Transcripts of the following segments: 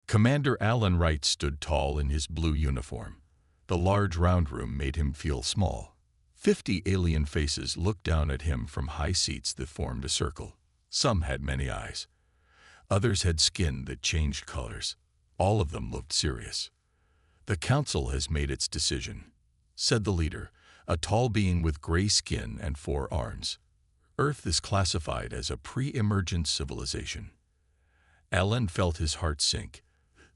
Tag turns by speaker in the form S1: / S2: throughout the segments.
S1: Commander Alan Wright stood tall in his blue uniform. The large round room made him feel small. 50 alien faces looked down at him from high seats that formed a circle. Some had many eyes. Others had skin that changed colors. All of them looked serious. "The Council has made its decision," said the leader, a tall being with gray skin and 4 arms. "Earth is classified as a pre-emergent civilization." Alan felt his heart sink.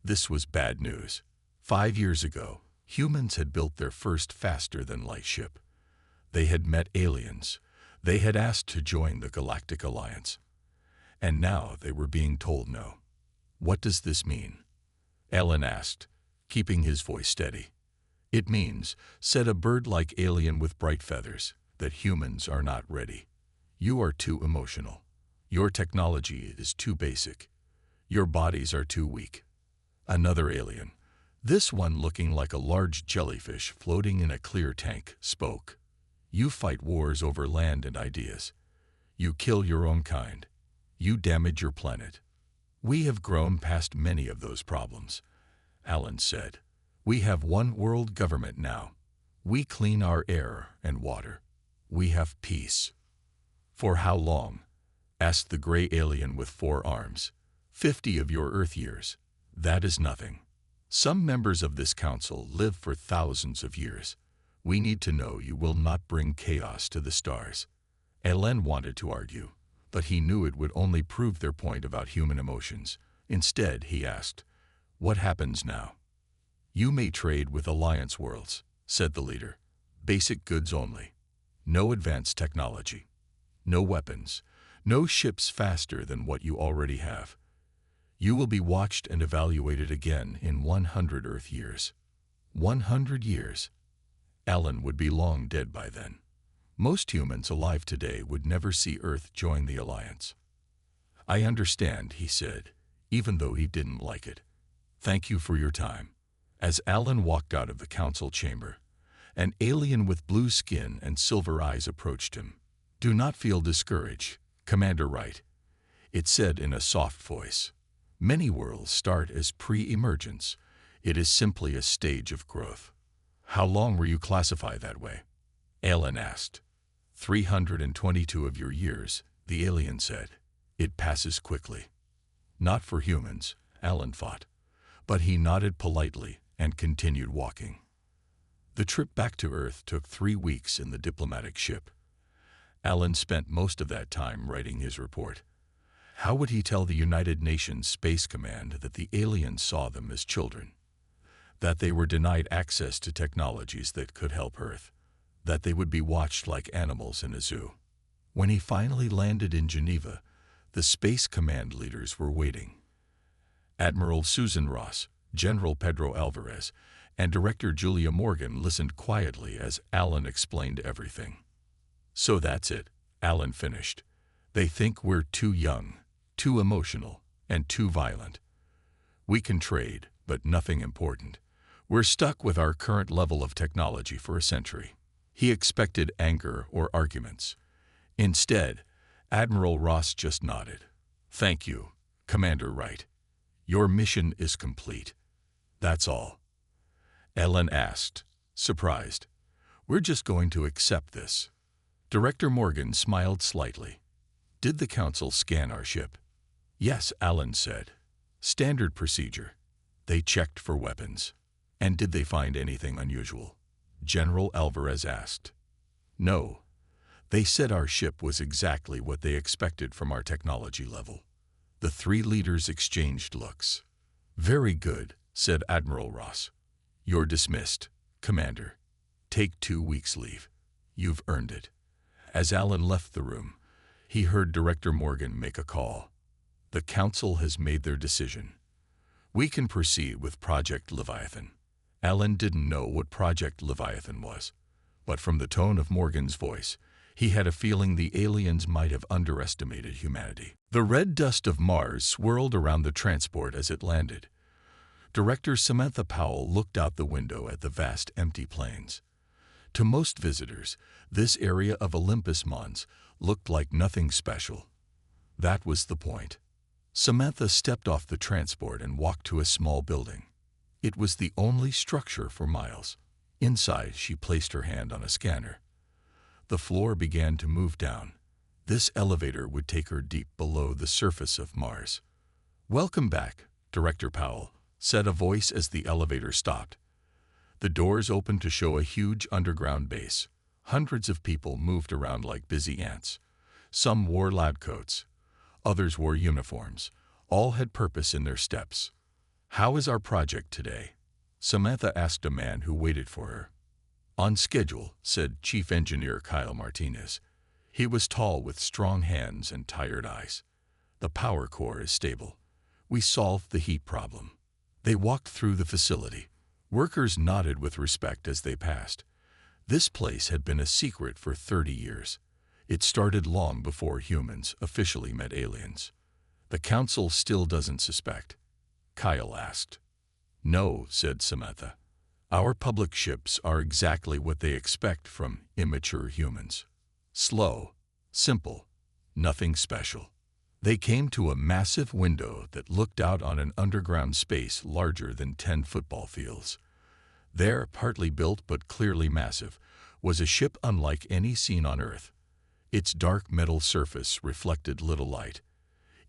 S1: This was bad news. 5 years ago, humans had built their first faster-than-light ship. They had met aliens. They had asked to join the Galactic Alliance. And now they were being told no. "What does this mean?" Alan asked, keeping his voice steady. "It means," said a bird-like alien with bright feathers, "that humans are not ready. You are too emotional. Your technology is too basic. Your bodies are too weak." Another alien, this one looking like a large jellyfish floating in a clear tank, spoke. "You fight wars over land and ideas. You kill your own kind. You damage your planet. We have grown past many of those problems," Alan said. "We have one world government now. We clean our air and water. We have peace." "For how long?" asked the gray alien with 4 arms. 50 of your Earth years. That is nothing. Some members of this council live for thousands of years. We need to know you will not bring chaos to the stars." Alan wanted to argue, but he knew it would only prove their point about human emotions. Instead, he asked, "What happens now?" "You may trade with Alliance worlds," said the leader. "Basic goods only. No advanced technology. No weapons. No ships faster than what you already have. You will be watched and evaluated again in 100 Earth years." 100 years? Alan would be long dead by then. Most humans alive today would never see Earth join the Alliance. "I understand," he said, even though he didn't like it. "Thank you for your time." As Alan walked out of the council chamber, an alien with blue skin and silver eyes approached him. "Do not feel discouraged, Commander Wright," it said in a soft voice. "Many worlds start as pre-emergence. It is simply a stage of growth." "How long were you classified that way?" Alan asked. 322 of your years," the alien said. "It passes quickly." Not for humans, Alan thought. But he nodded politely and continued walking. The trip back to Earth took 3 weeks in the diplomatic ship. Alan spent most of that time writing his report. How would he tell the United Nations Space Command that the aliens saw them as children? That they were denied access to technologies that could help Earth? That they would be watched like animals in a zoo? When he finally landed in Geneva, the Space Command leaders were waiting. Admiral Susan Ross, General Pedro Alvarez, and Director Julia Morgan listened quietly as Alan explained everything. "So that's it," Alan finished. "They think we're too young, too emotional, and too violent. We can trade, but nothing important. We're stuck with our current level of technology for a century." He expected anger or arguments. Instead, Admiral Ross just nodded. "Thank you, Commander Wright. Your mission is complete. That's all." Alan asked, surprised, "We're just going to accept this?" Director Morgan smiled slightly. "Did the Council scan our ship?" "Yes," Alan said. "Standard procedure. They checked for weapons." "And did they find anything unusual?" General Alvarez asked. "No. They said our ship was exactly what they expected from our technology level." The 3 leaders exchanged looks. "Very good," said Admiral Ross. "You're dismissed, Commander. Take 2 weeks' leave. You've earned it." As Alan left the room, he heard Director Morgan make a call. "The Council has made their decision. We can proceed with Project Leviathan." Alan didn't know what Project Leviathan was, but from the tone of Morgan's voice, he had a feeling the aliens might have underestimated humanity. The red dust of Mars swirled around the transport as it landed. Director Samantha Powell looked out the window at the vast empty plains. To most visitors, this area of Olympus Mons looked like nothing special. That was the point. Samantha stepped off the transport and walked to a small building. It was the only structure for miles. Inside, she placed her hand on a scanner. The floor began to move down. This elevator would take her deep below the surface of Mars. "Welcome back, Director Powell," said a voice as the elevator stopped. The doors opened to show a huge underground base. Hundreds of people moved around like busy ants. Some wore lab coats. Others wore uniforms. All had purpose in their steps. "How is our project today?" Samantha asked a man who waited for her. "On schedule," said Chief Engineer Kyle Martinez. He was tall with strong hands and tired eyes. "The power core is stable. We solved the heat problem." They walked through the facility. Workers nodded with respect as they passed. This place had been a secret for 30 years. It started long before humans officially met aliens. "The Council still doesn't suspect?" Kyle asked. "No," said Samantha. "Our public ships are exactly what they expect from immature humans. Slow, simple, nothing special." They came to a massive window that looked out on an underground space larger than 10 football fields. There, partly built but clearly massive, was a ship unlike any seen on Earth. Its dark metal surface reflected little light.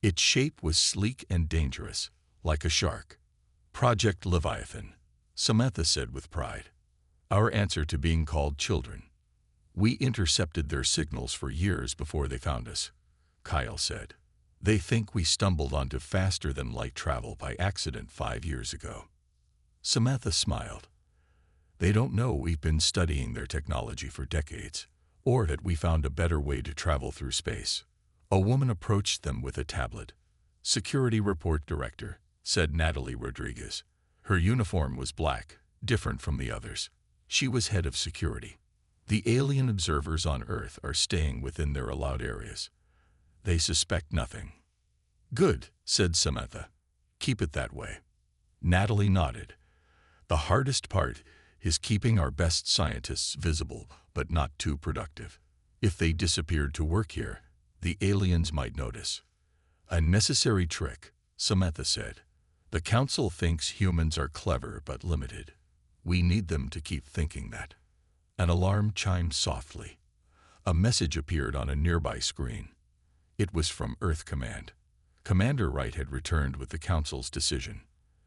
S1: Its shape was sleek and dangerous, like a shark. "Project Leviathan," Samantha said with pride. "Our answer to being called children. We intercepted their signals for years before they found us," Kyle said. "They think we stumbled onto faster-than-light travel by accident 5 years ago." Samantha smiled. "They don't know we've been studying their technology for decades, or that we found a better way to travel through space." A woman approached them with a tablet. "Security Report Director," said Natalie Rodriguez. Her uniform was black, different from the others. She was head of security. "The alien observers on Earth are staying within their allowed areas. They suspect nothing." "Good," said Samantha. "Keep it that way." Natalie nodded. "The hardest part is keeping our best scientists visible, but not too productive. If they disappeared to work here, the aliens might notice." "A necessary trick," Samantha said. "The Council thinks humans are clever but limited. We need them to keep thinking that." An alarm chimed softly. A message appeared on a nearby screen. It was from Earth Command. Commander Wright had returned with the Council's decision.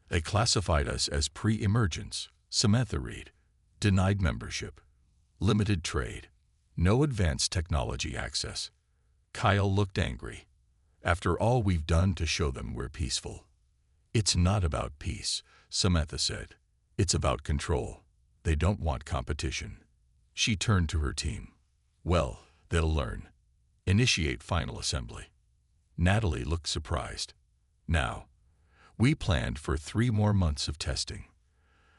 S1: "They classified us as pre-emergence," Samantha read. "Denied membership. Limited trade. No advanced technology access." Kyle looked angry. "After all we've done to show them we're peaceful." "It's not about peace," Samantha said. "It's about control. They don't want competition." She turned to her team. "Well, they'll learn. Initiate final assembly." Natalie looked surprised. "Now, we planned for 3 more months of testing."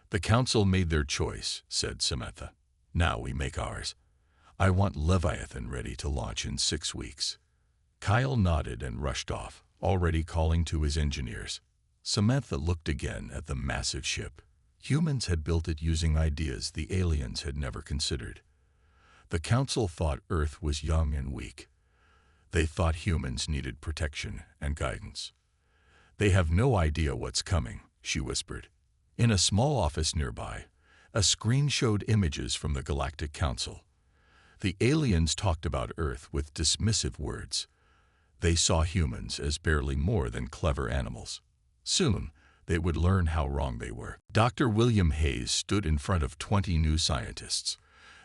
S1: "The Council made their choice," said Samantha. "Now we make ours. I want Leviathan ready to launch in 6 weeks." Kyle nodded and rushed off, already calling to his engineers. Samantha looked again at the massive ship. Humans had built it using ideas the aliens had never considered. The Council thought Earth was young and weak. They thought humans needed protection and guidance. "They have no idea what's coming," she whispered. In a small office nearby, a screen showed images from the Galactic Council. The aliens talked about Earth with dismissive words. They saw humans as barely more than clever animals. Soon, they would learn how wrong they were. Dr. William Hayes stood in front of 20 new scientists.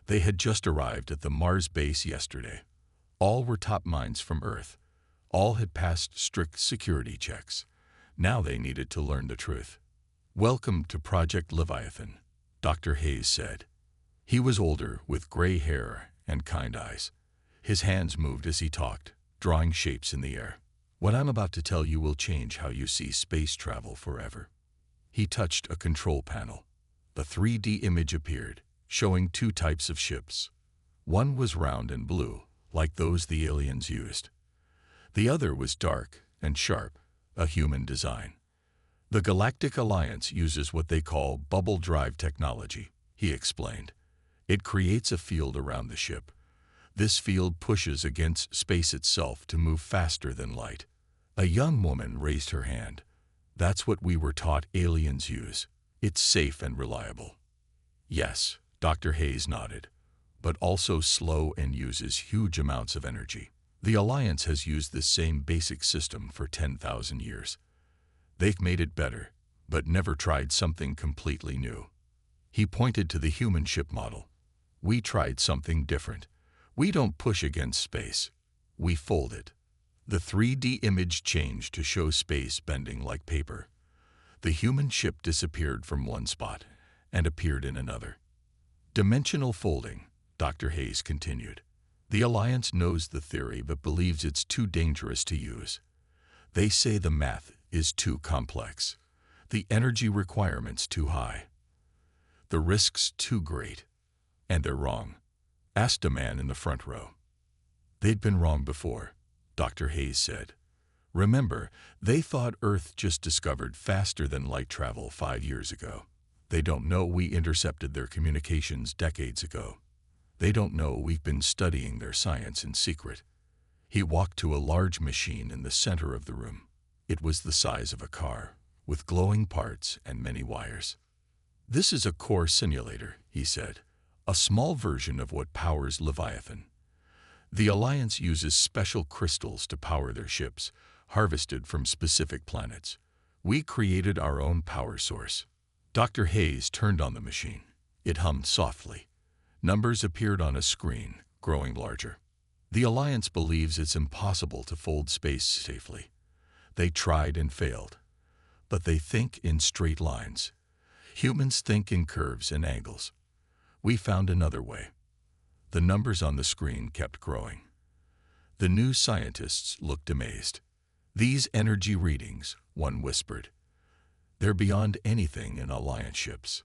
S1: They had just arrived at the Mars base yesterday. All were top minds from Earth. All had passed strict security checks. Now they needed to learn the truth. "Welcome to Project Leviathan," Dr. Hayes said. He was older, with gray hair and kind eyes. His hands moved as he talked, drawing shapes in the air. "What I'm about to tell you will change how you see space travel forever." He touched a control panel. The 3D image appeared, showing 2 types of ships. One was round and blue, like those the aliens used. The other was dark and sharp, a human design. "The Galactic Alliance uses what they call bubble drive technology," he explained. "It creates a field around the ship. This field pushes against space itself to move faster than light. A young woman raised her hand. That's what we were taught aliens use. It's safe and reliable. Yes, Dr. Hayes nodded, but also slow and uses huge amounts of energy. The Alliance has used this same basic system for 10,000 years. They've made it better, but never tried something completely new. He pointed to the human ship model. We tried something different. We don't push against space. We fold it. The 3D image changed to show space bending like paper. The human ship disappeared from one spot and appeared in another. Dimensional folding, Dr. Hayes continued. The Alliance knows the theory but believes it's too dangerous to use. They say the math is too complex, the energy requirements too high, the risks too great. And they're wrong, asked a man in the front row. They'd been wrong before, Dr. Hayes said. Remember, they thought Earth just discovered faster than light travel 5 years ago. They don't know we intercepted their communications decades ago. They don't know we've been studying their science in secret. He walked to a large machine in the center of the room. It was the size of a car, with glowing parts and many wires. This is a core simulator, he said, a small version of what powers Leviathan. The Alliance uses special crystals to power their ships, harvested from specific planets. We created our own power source. Dr. Hayes turned on the machine. It hummed softly. Numbers appeared on a screen, growing larger. The Alliance believes it's impossible to fold space safely. They tried and failed. But they think in straight lines. Humans think in curves and angles. We found another way. The numbers on the screen kept growing. The new scientists looked amazed. These energy readings, one whispered. They're beyond anything in Alliance ships.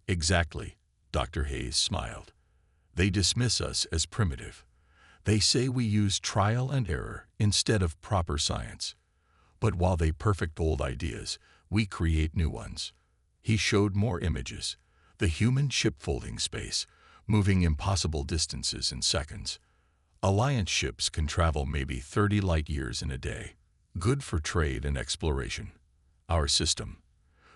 S1: Exactly, Dr. Hayes smiled. They dismiss us as primitive. They say we use trial and error instead of proper science. But while they perfect old ideas, we create new ones. He showed more images. The human ship folding space, moving impossible distances in seconds. Alliance ships can travel maybe 30 light years in a day. Good for trade and exploration. Our system.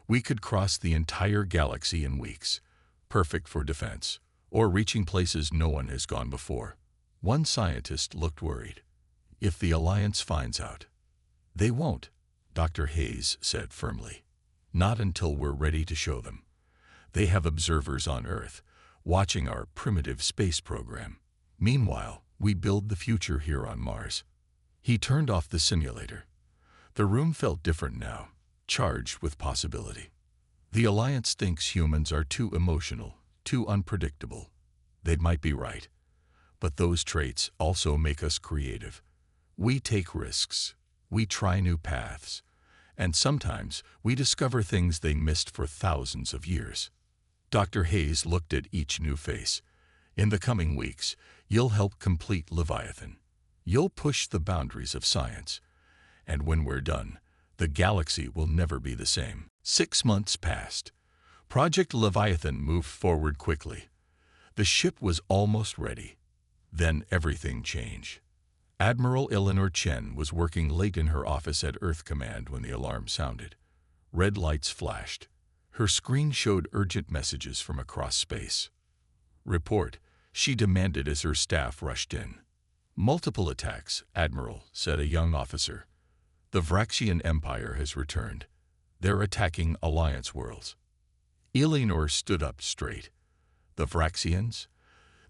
S1: We could cross the entire galaxy in weeks. Perfect for defense, or reaching places no one has gone before. One scientist looked worried. If the Alliance finds out. They won't, Dr. Hayes said firmly. Not until we're ready to show them. They have observers on Earth, watching our primitive space program. Meanwhile, we build the future here on Mars. He turned off the simulator. The room felt different now, charged with possibility. The Alliance thinks humans are too emotional, too unpredictable. They might be right. But those traits also make us creative. We take risks. We try new paths. And sometimes we discover things they missed for thousands of years. Dr. Hayes looked at each new face. In the coming weeks, you'll help complete Leviathan. You'll push the boundaries of science. And when we're done, the galaxy will never be the same. 6 months passed. Project Leviathan moved forward quickly. The ship was almost ready. Then everything changed. Admiral Eleanor Chen was working late in her office at Earth Command when the alarm sounded. Red lights flashed. Her screen showed urgent messages from across space. Report, she demanded as her staff rushed in. Multiple attacks, Admiral, said a young officer. The Vraxian Empire has returned. They're attacking Alliance worlds. Eleanor stood up straight. The Vraxians?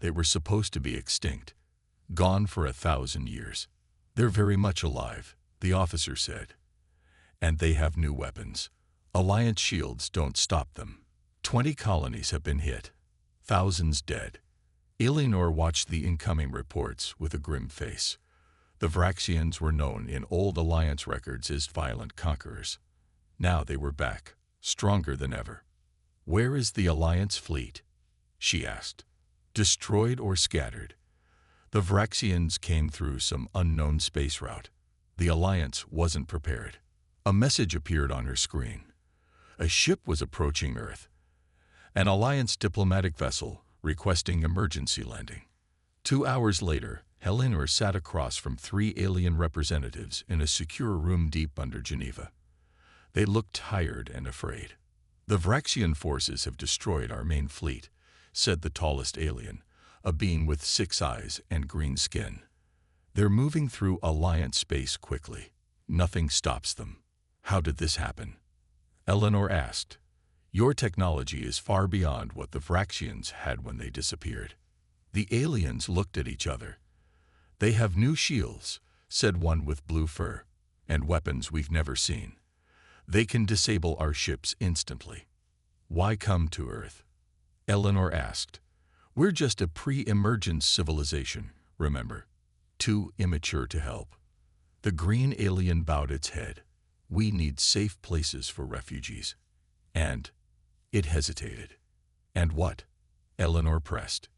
S1: They were supposed to be extinct. Gone for 1,000 years. They're very much alive, the officer said. And they have new weapons. Alliance shields don't stop them. 20 colonies have been hit. Thousands dead. Eleanor watched the incoming reports with a grim face. The Vraxians were known in old Alliance records as violent conquerors. Now they were back, stronger than ever. Where is the Alliance fleet? She asked. Destroyed or scattered? The Vraxians came through some unknown space route. The Alliance wasn't prepared. A message appeared on her screen. A ship was approaching Earth. An Alliance diplomatic vessel requesting emergency landing. 2 hours later, Eleanor sat across from 3 alien representatives in a secure room deep under Geneva. They looked tired and afraid. "The Vraxian forces have destroyed our main fleet," said the tallest alien, a being with 6 eyes and green skin. "They're moving through Alliance space quickly. Nothing stops them." "How did this happen?" Eleanor asked. "Your technology is far beyond what the Vraxians had when they disappeared." The aliens looked at each other. "They have new shields," said one with blue fur, "and weapons we've never seen. They can disable our ships instantly." "Why come to Earth?" Eleanor asked. "We're just a pre-emergence civilization, remember? Too immature to help." The green alien bowed its head. "We need safe places for refugees." And it hesitated. "And what?" Eleanor pressed.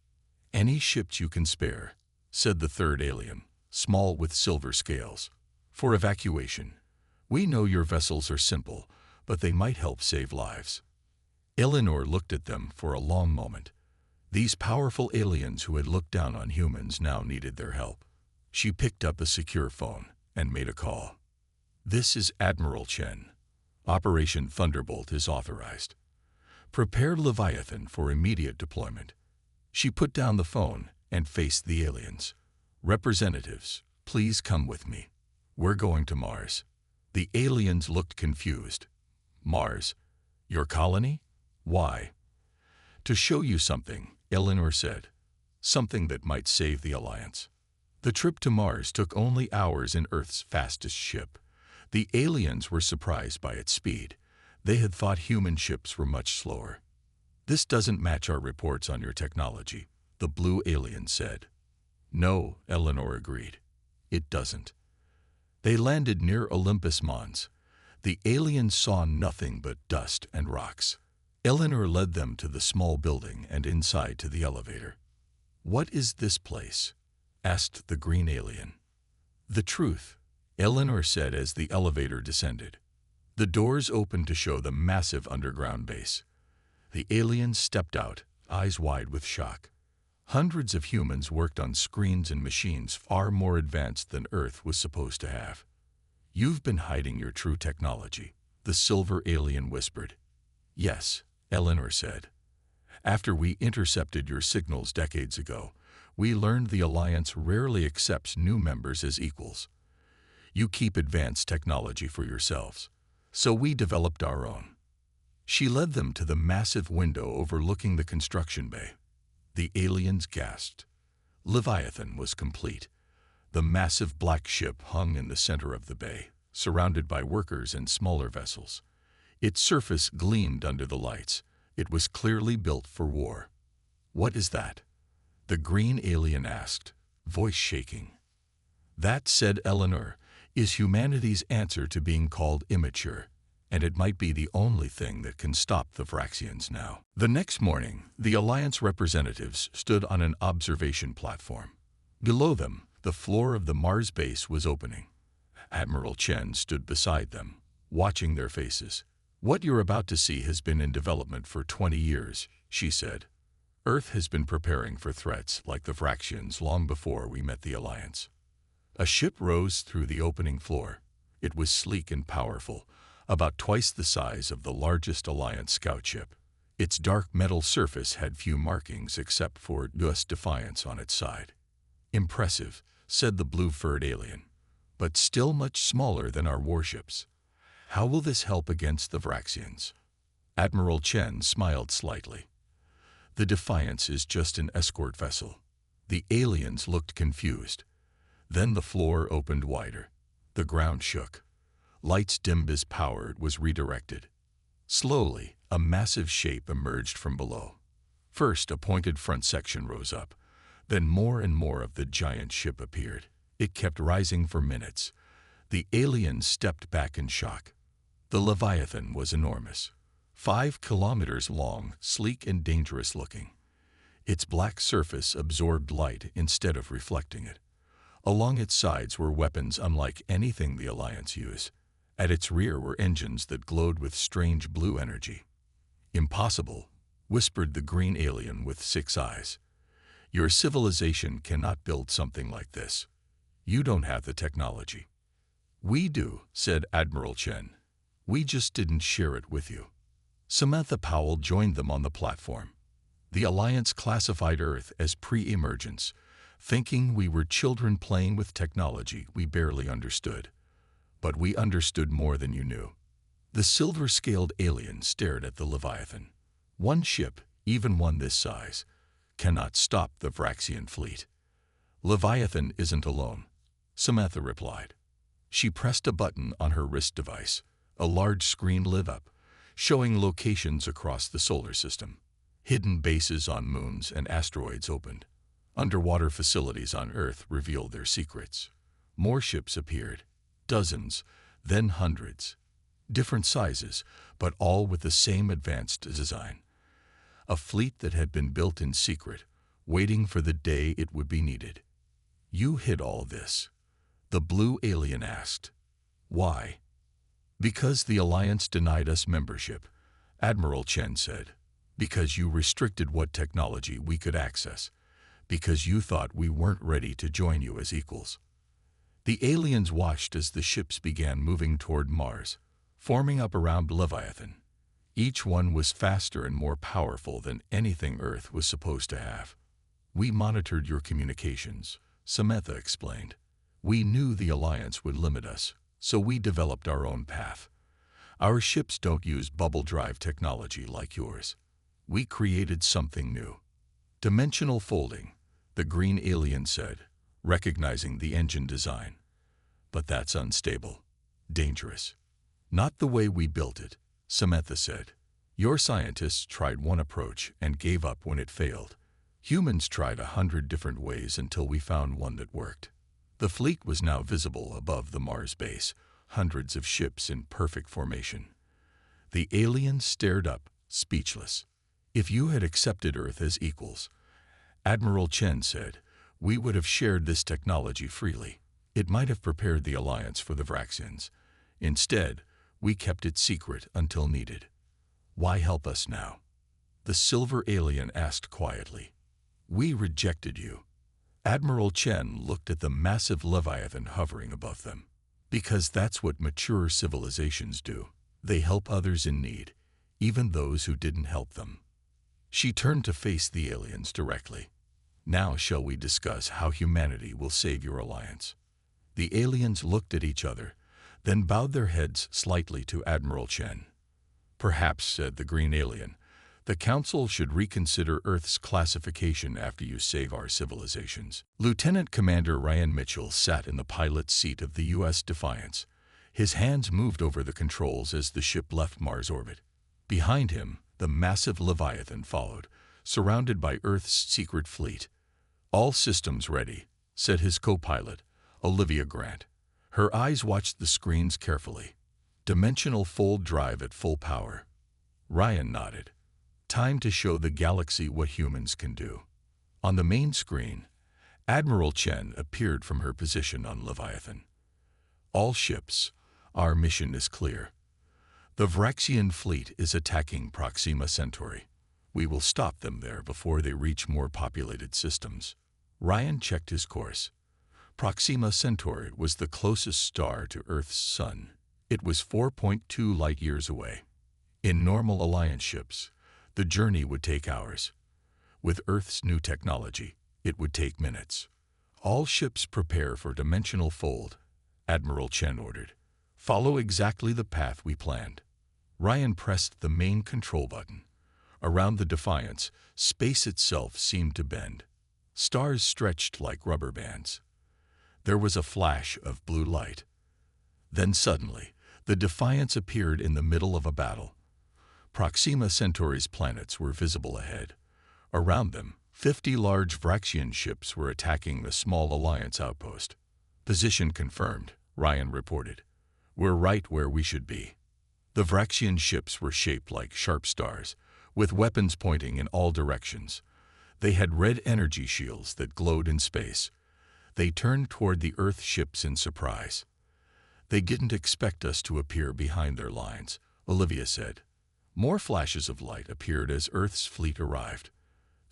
S1: "Any ships you can spare," said the third alien, small with silver scales, "for evacuation. We know your vessels are simple, but they might help save lives." Eleanor looked at them for a long moment. These powerful aliens who had looked down on humans now needed their help. She picked up a secure phone and made a call. "This is Admiral Chen. Operation Thunderbolt is authorized. Prepare Leviathan for immediate deployment." She put down the phone and faced the aliens. "Representatives, please come with me. We're going to Mars." The aliens looked confused. "Mars? Your colony? Why?" "To show you something," Eleanor said. "Something that might save the Alliance." The trip to Mars took only hours in Earth's fastest ship. The aliens were surprised by its speed. They had thought human ships were much slower. "This doesn't match our reports on your technology," the blue alien said. "No," Eleanor agreed. "It doesn't." They landed near Olympus Mons. The aliens saw nothing but dust and rocks. Eleanor led them to the small building and inside to the elevator. "What is this place?" asked the green alien. "The truth," Eleanor said as the elevator descended. The doors opened to show the massive underground base. The aliens stepped out, eyes wide with shock. Hundreds of humans worked on screens and machines far more advanced than Earth was supposed to have. "You've been hiding your true technology," the silver alien whispered. "Yes," Eleanor said. "After we intercepted your signals decades ago, we learned the Alliance rarely accepts new members as equals. You keep advanced technology for yourselves, so we developed our own." She led them to the massive window overlooking the construction bay. The aliens gasped. Leviathan was complete. The massive black ship hung in the center of the bay, surrounded by workers and smaller vessels. Its surface gleamed under the lights. It was clearly built for war. "What is that?" the green alien asked, voice shaking. "That," said Eleanor, "is humanity's answer to being called immature, and it might be the only thing that can stop the Vraxians now." The next morning, the Alliance representatives stood on an observation platform. Below them, the floor of the Mars base was opening. Admiral Chen stood beside them, watching their faces. "What you're about to see has been in development for 20 years, she said. "Earth has been preparing for threats like the Vraxians long before we met the Alliance." A ship rose through the opening floor. It was sleek and powerful, about twice the size of the largest Alliance scout ship. Its dark metal surface had few markings except for US Defiance on its side. "Impressive," said the blue-furred alien, "but still much smaller than our warships. How will this help against the Vraxians?" Admiral Chen smiled slightly. "The Defiance is just an escort vessel." The aliens looked confused. Then the floor opened wider. The ground shook. Lights dimmed as power was redirected. Slowly, a massive shape emerged from below. First, a pointed front section rose up. Then more and more of the giant ship appeared. It kept rising for minutes. The aliens stepped back in shock. The Leviathan was enormous. 5 kilometers long, sleek and dangerous looking. Its black surface absorbed light instead of reflecting it. Along its sides were weapons unlike anything the Alliance used. At its rear were engines that glowed with strange blue energy. "Impossible," whispered the green alien with 6 eyes. Your civilization cannot build something like this. You don't have the technology. We do, said Admiral Chen. We just didn't share it with you. Samantha Powell joined them on the platform. The Alliance classified Earth as pre-emergence, thinking we were children playing with technology we barely understood. But we understood more than you knew. The silver-scaled alien stared at the Leviathan. One ship, even one this size, cannot stop the Vraxian fleet. Leviathan isn't alone, Samantha replied. She pressed a button on her wrist device. A large screen lit up, showing locations across the solar system. Hidden bases on moons and asteroids opened. Underwater facilities on Earth revealed their secrets. More ships appeared, dozens, then hundreds. Different sizes, but all with the same advanced design. A fleet that had been built in secret, waiting for the day it would be needed. You hid all this, the blue alien asked. Why? Because the Alliance denied us membership, Admiral Chen said. Because you restricted what technology we could access. Because you thought we weren't ready to join you as equals. The aliens watched as the ships began moving toward Mars, forming up around Leviathan. Each one was faster and more powerful than anything Earth was supposed to have. We monitored your communications, Samantha explained. We knew the Alliance would limit us, so we developed our own path. Our ships don't use bubble drive technology like yours. We created something new. Dimensional folding, the green alien said, recognizing the engine design. But that's unstable, dangerous. Not the way we built it, Samantha said. Your scientists tried one approach and gave up when it failed. Humans tried 100 different ways until we found one that worked. The fleet was now visible above the Mars base, hundreds of ships in perfect formation. The aliens stared up, speechless. If you had accepted Earth as equals, Admiral Chen said, we would have shared this technology freely. It might have prepared the Alliance for the Vraxians. Instead, we kept it secret until needed. Why help us now? The silver alien asked quietly. We rejected you. Admiral Chen looked at the massive Leviathan hovering above them. Because that's what mature civilizations do. They help others in need, even those who didn't help them. She turned to face the aliens directly. Now shall we discuss how humanity will save your alliance? The aliens looked at each other, then bowed their heads slightly to Admiral Chen. Perhaps, said the green alien, the Council should reconsider Earth's classification after you save our civilizations. Lieutenant Commander Ryan Mitchell sat in the pilot's seat of the U.S. Defiance. His hands moved over the controls as the ship left Mars orbit. Behind him, the massive Leviathan followed, surrounded by Earth's secret fleet. All systems ready, said his co-pilot, Olivia Grant. Her eyes watched the screens carefully. Dimensional fold drive at full power. Ryan nodded. Time to show the galaxy what humans can do. On the main screen, Admiral Chen appeared from her position on Leviathan. All ships, our mission is clear. The Vraxian fleet is attacking Proxima Centauri. We will stop them there before they reach more populated systems. Ryan checked his course. Proxima Centauri was the closest star to Earth's sun. It was 4.2 light-years away. In normal Alliance ships, the journey would take hours. With Earth's new technology, it would take minutes. All ships prepare for dimensional fold, Admiral Chen ordered. Follow exactly the path we planned. Ryan pressed the main control button. Around the Defiance, space itself seemed to bend. Stars stretched like rubber bands. There was a flash of blue light. Then suddenly, the Defiance appeared in the middle of a battle. Proxima Centauri's planets were visible ahead. Around them, 50 large Vraxian ships were attacking the small Alliance outpost. Position confirmed, Ryan reported. We're right where we should be. The Vraxian ships were shaped like sharp stars, with weapons pointing in all directions. They had red energy shields that glowed in space. They turned toward the Earth ships in surprise. They didn't expect us to appear behind their lines, Olivia said. More flashes of light appeared as Earth's fleet arrived.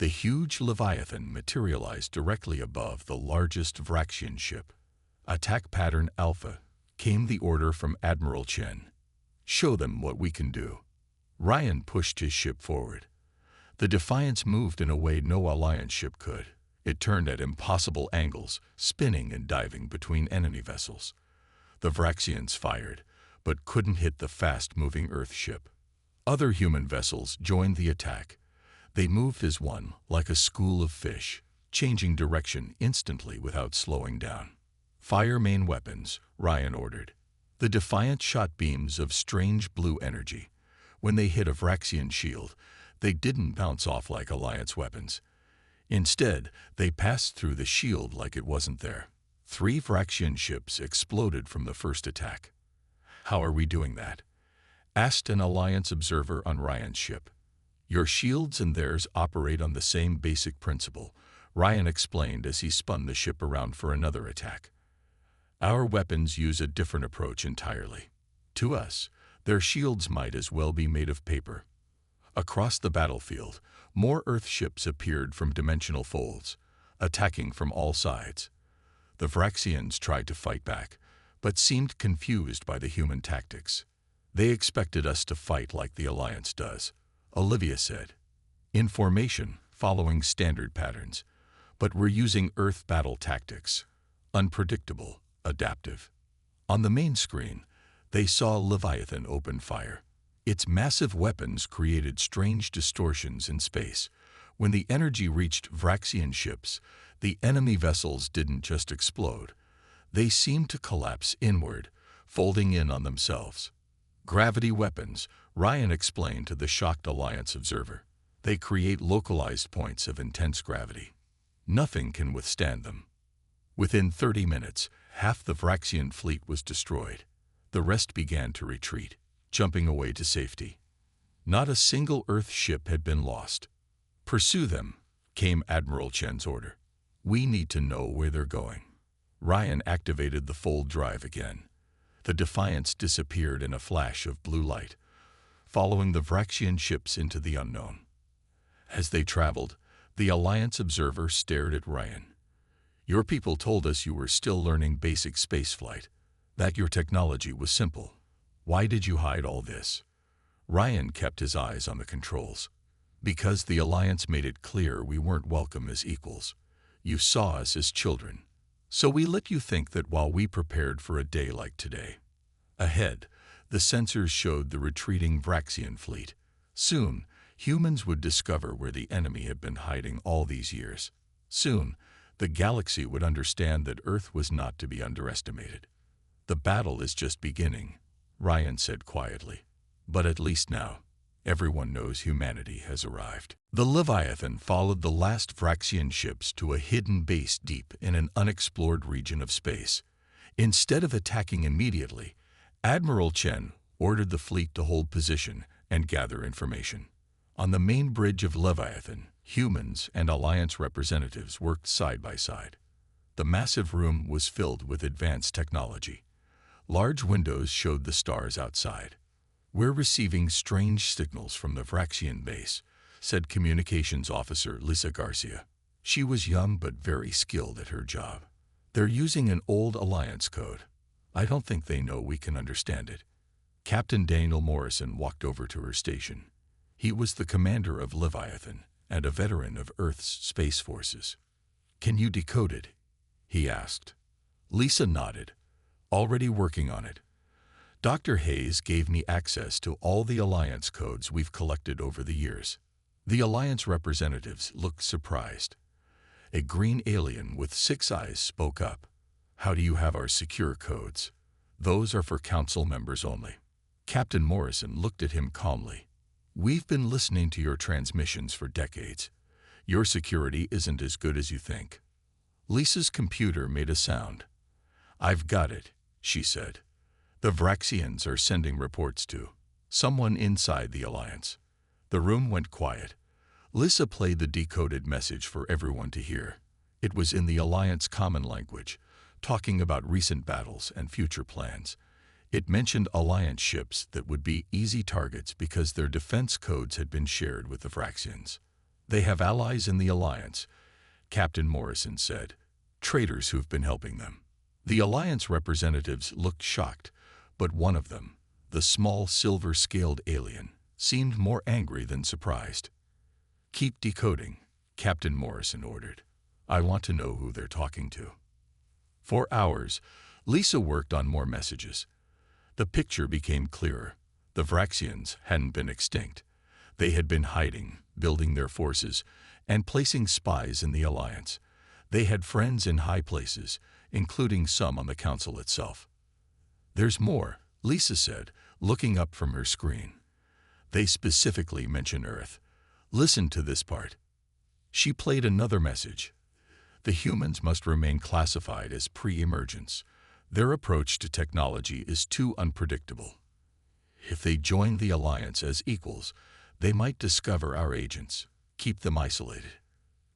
S1: The huge Leviathan materialized directly above the largest Vraxian ship. Attack Pattern Alpha, came the order from Admiral Chen. Show them what we can do. Ryan pushed his ship forward. The Defiance moved in a way no Alliance ship could. It turned at impossible angles, spinning and diving between enemy vessels. The Vraxians fired, but couldn't hit the fast-moving Earth ship. Other human vessels joined the attack. They moved as one, like a school of fish, changing direction instantly without slowing down. Fire main weapons, Ryan ordered. The Defiant shot beams of strange blue energy. When they hit a Vraxian shield, they didn't bounce off like Alliance weapons. Instead, they passed through the shield like it wasn't there. 3 Vraxian ships exploded from the first attack. How are we doing that? Asked an Alliance observer on Ryan's ship. Your shields and theirs operate on the same basic principle, Ryan explained as he spun the ship around for another attack. Our weapons use a different approach entirely. To us, their shields might as well be made of paper. Across the battlefield, more Earth ships appeared from dimensional folds, attacking from all sides. The Vraxians tried to fight back, but seemed confused by the human tactics. They expected us to fight like the Alliance does, Olivia said. In formation, following standard patterns, but we're using Earth battle tactics. Unpredictable, adaptive. On the main screen, they saw Leviathan open fire. Its massive weapons created strange distortions in space. When the energy reached Vraxian ships, the enemy vessels didn't just explode. They seemed to collapse inward, folding in on themselves. Gravity weapons, Ryan explained to the shocked Alliance observer. They create localized points of intense gravity. Nothing can withstand them. Within 30 minutes, half the Vraxian fleet was destroyed. The rest began to retreat, jumping away to safety. Not a single Earth ship had been lost. Pursue them, came Admiral Chen's order. We need to know where they're going. Ryan activated the fold drive again. The Defiance disappeared in a flash of blue light, following the Vraxian ships into the unknown. As they traveled, the Alliance observer stared at Ryan. Your people told us you were still learning basic spaceflight, that your technology was simple. Why did you hide all this? Ryan kept his eyes on the controls. Because the Alliance made it clear we weren't welcome as equals. You saw us as children. So we let you think that while we prepared for a day like today. Ahead, the sensors showed the retreating Vraxian fleet. Soon, humans would discover where the enemy had been hiding all these years. Soon, the galaxy would understand that Earth was not to be underestimated. The battle is just beginning, Ryan said quietly. But at least now, everyone knows humanity has arrived. The Leviathan followed the last Vraxian ships to a hidden base deep in an unexplored region of space. Instead of attacking immediately, Admiral Chen ordered the fleet to hold position and gather information. On the main bridge of Leviathan, humans and Alliance representatives worked side by side. The massive room was filled with advanced technology. Large windows showed the stars outside. We're receiving strange signals from the Vraxian base, said Communications Officer Lisa Garcia. She was young but very skilled at her job. They're using an old Alliance code. I don't think they know we can understand it. Captain Daniel Morrison walked over to her station. He was the commander of Leviathan and a veteran of Earth's space forces. Can you decode it? He asked. Lisa nodded. Already working on it. Dr. Hayes gave me access to all the Alliance codes we've collected over the years. The Alliance representatives looked surprised. A green alien with 6 eyes spoke up. How do you have our secure codes? Those are for council members only. Captain Morrison looked at him calmly. We've been listening to your transmissions for decades. Your security isn't as good as you think. Lisa's computer made a sound. I've got it, she said. The Vraxians are sending reports to someone inside the Alliance. The room went quiet. Lisa played the decoded message for everyone to hear. It was in the Alliance common language, talking about recent battles and future plans. It mentioned Alliance ships that would be easy targets because their defense codes had been shared with the Vraxians. They have allies in the Alliance, Captain Morrison said. Traitors who've been helping them. The Alliance representatives looked shocked, but one of them, the small silver-scaled alien, seemed more angry than surprised. Keep decoding, Captain Morrison ordered. I want to know who they're talking to. For hours, Lisa worked on more messages. The picture became clearer. The Vraxians hadn't been extinct. They had been hiding, building their forces, and placing spies in the Alliance. They had friends in high places, including some on the Council itself. There's more, Lisa said, looking up from her screen. They specifically mention Earth. Listen to this part. She played another message. The humans must remain classified as pre-emergence. Their approach to technology is too unpredictable. If they join the Alliance as equals, they might discover our agents. Keep them isolated.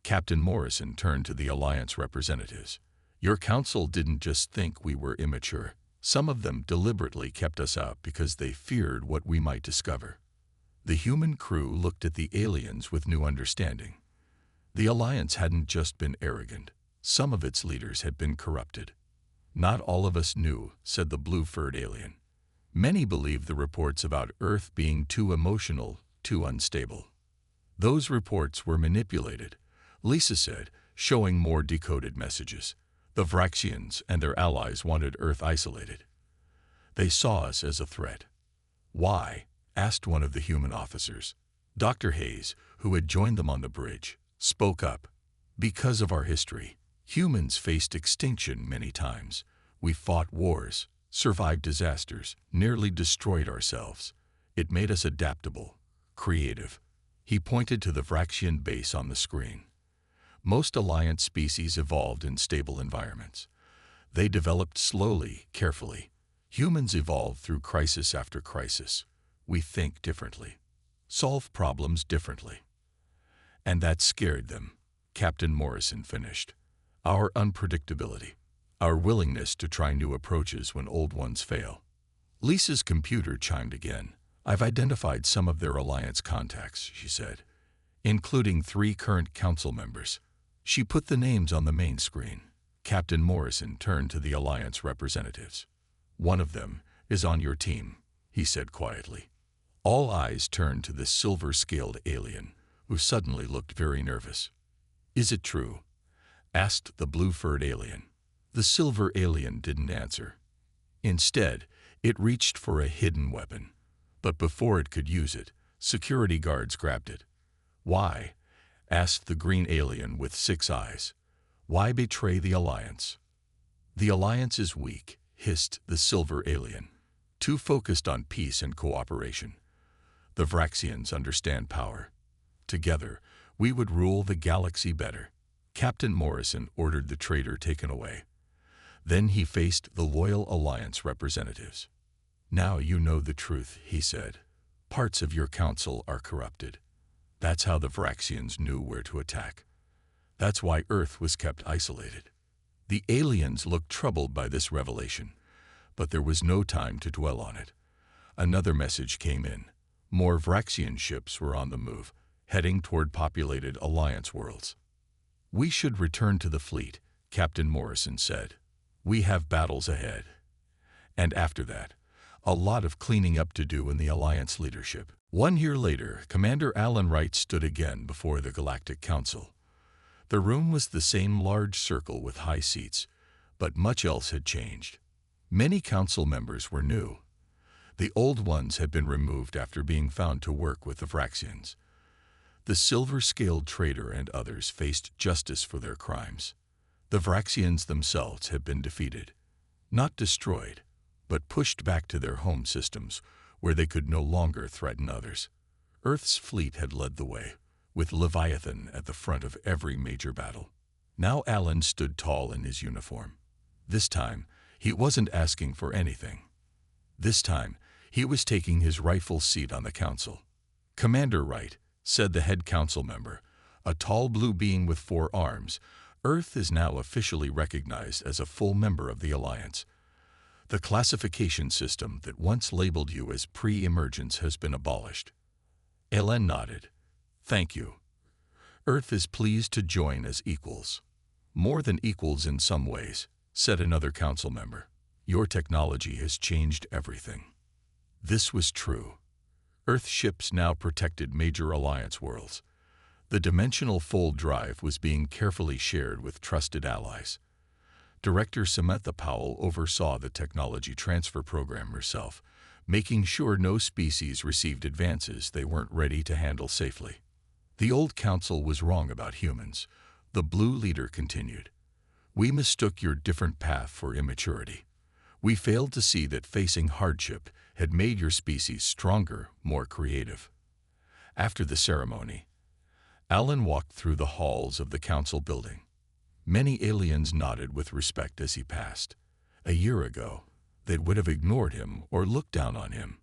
S1: Captain Morrison turned to the Alliance representatives. Your council didn't just think we were immature. Some of them deliberately kept us out because they feared what we might discover. The human crew looked at the aliens with new understanding. The Alliance hadn't just been arrogant. Some of its leaders had been corrupted. Not all of us knew, said the blue-furred alien. Many believed the reports about Earth being too emotional, too unstable. Those reports were manipulated, Lisa said, showing more decoded messages. The Vraxians and their allies wanted Earth isolated. They saw us as a threat. Why? Asked one of the human officers. Dr. Hayes, who had joined them on the bridge, spoke up. Because of our history, humans faced extinction many times. We fought wars, survived disasters, nearly destroyed ourselves. It made us adaptable, creative. He pointed to the Vraxian base on the screen. Most Alliance species evolved in stable environments. They developed slowly, carefully. Humans evolved through crisis after crisis. We think differently, solve problems differently. And that scared them, Captain Morrison finished. Our unpredictability, our willingness to try new approaches when old ones fail. Lisa's computer chimed again. I've identified some of their Alliance contacts, she said, including 3 current council members. She put the names on the main screen. Captain Morrison turned to the Alliance representatives. One of them is on your team, he said quietly. All eyes turned to the silver-scaled alien, who suddenly looked very nervous. Is it true? Asked the blue-furred alien. The silver alien didn't answer. Instead, it reached for a hidden weapon. But before it could use it, security guards grabbed it. Why? Asked the green alien with 6 eyes. Why betray the Alliance? The Alliance is weak, hissed the silver alien. Too focused on peace and cooperation. The Vraxians understand power. Together, we would rule the galaxy better. Captain Morrison ordered the traitor taken away. Then he faced the loyal Alliance representatives. Now you know the truth, he said. Parts of your council are corrupted. That's how the Vraxians knew where to attack. That's why Earth was kept isolated. The aliens looked troubled by this revelation, but there was no time to dwell on it. Another message came in. More Vraxian ships were on the move, heading toward populated Alliance worlds. We should return to the fleet, Captain Morrison said. We have battles ahead. And after that, a lot of cleaning up to do in the Alliance leadership. 1 year later, Commander Alan Wright stood again before the Galactic Council. The room was the same large circle with high seats, but much else had changed. Many council members were new. The old ones had been removed after being found to work with the Vraxians. The silver-scaled traitor and others faced justice for their crimes. The Vraxians themselves had been defeated, not destroyed, but pushed back to their home systems, where they could no longer threaten others. Earth's fleet had led the way, with Leviathan at the front of every major battle. Now Alan stood tall in his uniform. This time, he wasn't asking for anything. This time, he was taking his rightful seat on the council. Commander Wright, said the head council member, a tall blue being with 4 arms, Earth is now officially recognized as a full member of the Alliance. The classification system that once labeled you as pre-emergence has been abolished. Ellen nodded. Thank you. Earth is pleased to join as equals. More than equals in some ways, said another council member. Your technology has changed everything. This was true. Earth ships now protected major alliance worlds. The dimensional fold drive was being carefully shared with trusted allies. Director Samantha Powell oversaw the technology transfer program herself, making sure no species received advances they weren't ready to handle safely. The old council was wrong about humans, the blue leader continued. We mistook your different path for immaturity. We failed to see that facing hardship had made your species stronger, more creative. After the ceremony, Alan walked through the halls of the council building. Many aliens nodded with respect as he passed. A year ago, they would have ignored him or looked down on him.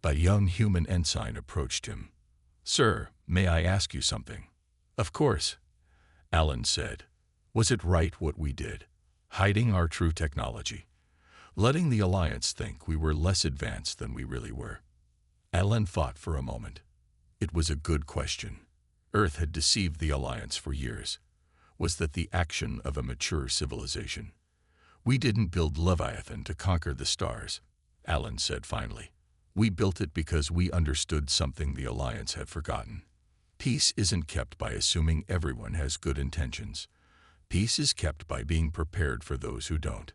S1: But a young human ensign approached him. Sir, may I ask you something? Of course, Alan said. Was it right what we did? Hiding our true technology. Letting the Alliance think we were less advanced than we really were. Alan thought for a moment. It was a good question. Earth had deceived the Alliance for years. Was that the action of a mature civilization? We didn't build Leviathan to conquer the stars, Alan said finally. We built it because we understood something the Alliance had forgotten. Peace isn't kept by assuming everyone has good intentions. Peace is kept by being prepared for those who don't.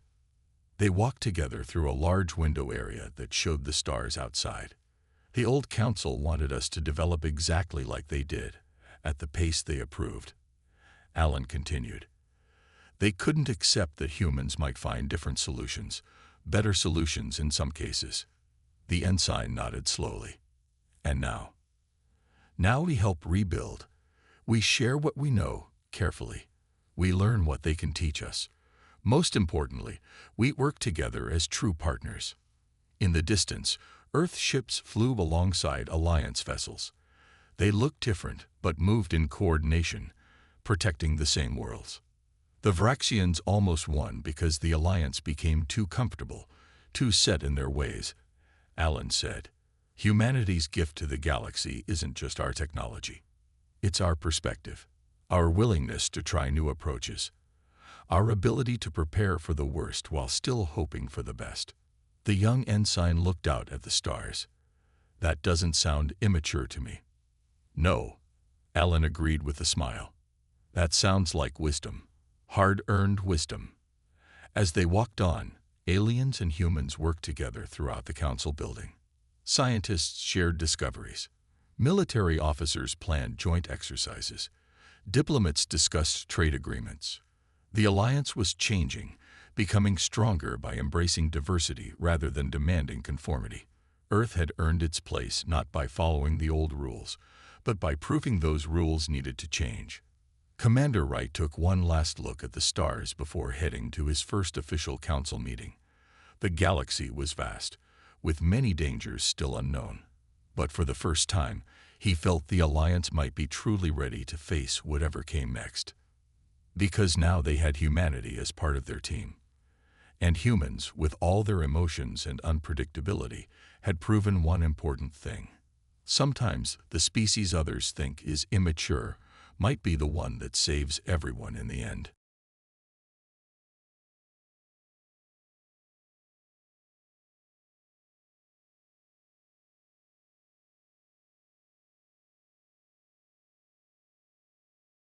S1: They walked together through a large window area that showed the stars outside. The old council wanted us to develop exactly like they did, at the pace they approved. Alan continued. They couldn't accept that humans might find different solutions, better solutions in some cases. The ensign nodded slowly. And now? Now we help rebuild. We share what we know, carefully. We learn what they can teach us. Most importantly, we work together as true partners. In the distance, Earth ships flew alongside Alliance vessels. They looked different, but moved in coordination, protecting the same worlds. The Vraxians almost won because the Alliance became too comfortable, too set in their ways, Alan said. Humanity's gift to the galaxy isn't just our technology. It's our perspective, our willingness to try new approaches, our ability to prepare for the worst while still hoping for the best. The young ensign looked out at the stars. That doesn't sound immature to me. No, Alan agreed with a smile. That sounds like wisdom, hard-earned wisdom. As they walked on, aliens and humans worked together throughout the council building. Scientists shared discoveries. Military officers planned joint exercises. Diplomats discussed trade agreements. The Alliance was changing, becoming stronger by embracing diversity rather than demanding conformity. Earth had earned its place not by following the old rules, but by proving those rules needed to change. Commander Wright took one last look at the stars before heading to his first official council meeting. The galaxy was vast, with many dangers still unknown. But for the first time, he felt the Alliance might be truly ready to face whatever came next. Because now they had humanity as part of their team. And humans, with all their emotions and unpredictability, had proven one important thing. Sometimes the species others think is immature might be the one that saves everyone in the end.